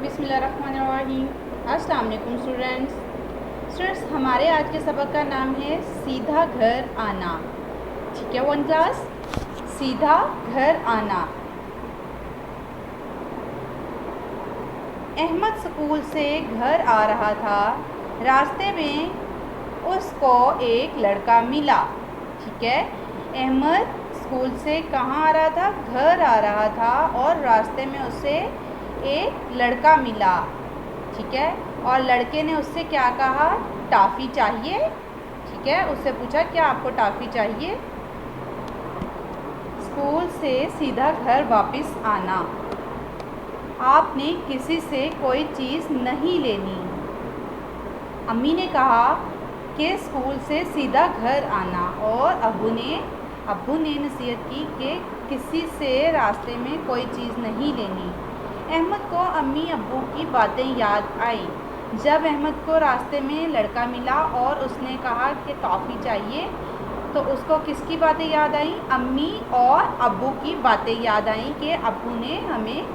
बिस्मिल्लाहिर्रहमानिर्रहीम। अस्सलाम वालेकुम स्टूडेंट्स, हमारे आज के सबक का नाम है सीधा घर आना। ठीक है वन क्लास, सीधा घर आना। अहमद स्कूल से घर आ रहा था। रास्ते में उसको एक लड़का मिला। ठीक है, अहमद स्कूल से कहाँ आ रहा था? घर आ रहा था और रास्ते में उसे एक लड़का मिला। ठीक है, और लड़के ने उससे क्या कहा? टॉफ़ी चाहिए। ठीक है, उससे पूछा क्या आपको टॉफ़ी चाहिए? स्कूल से सीधा घर वापस आना। आपने किसी से कोई चीज़ नहीं लेनी। अम्मी ने कहा कि स्कूल से सीधा घर आना, और अब्बू ने नसीहत की कि किसी से रास्ते में कोई चीज़ नहीं लेनी। अहमद को अम्मी अब्बू की बातें याद आई। जब अहमद को रास्ते में लड़का मिला और उसने कहा कि टॉफ़ी चाहिए, तो उसको किसकी बातें याद आई? अम्मी और अब्बू की बातें याद आई कि अब्बू ने हमें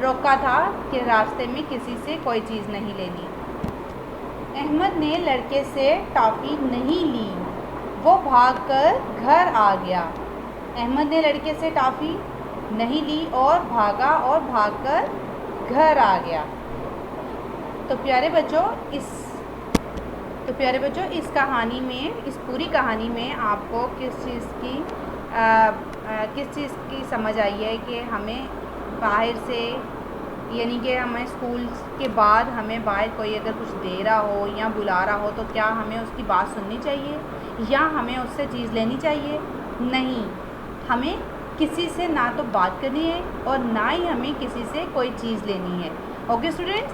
रोका था कि रास्ते में किसी से कोई चीज़ नहीं लेनी। अहमद ने लड़के से टॉफ़ी नहीं ली, वो भागकर घर आ गया। अहमद ने लड़के से टॉफ़ी नहीं ली और भागकर घर आ गया। तो प्यारे बच्चों, इस कहानी में, इस पूरी कहानी में आपको किस चीज़ की समझ आई है कि हमें बाहर से, यानी कि हमें स्कूल के बाद हमें बाहर कोई अगर कुछ दे रहा हो या बुला रहा हो, तो क्या हमें उसकी बात सुननी चाहिए या हमें उससे चीज़ लेनी चाहिए? नहीं, हमें किसी से ना तो बात करनी है और ना ही हमें किसी से कोई चीज़ लेनी है। Okay students,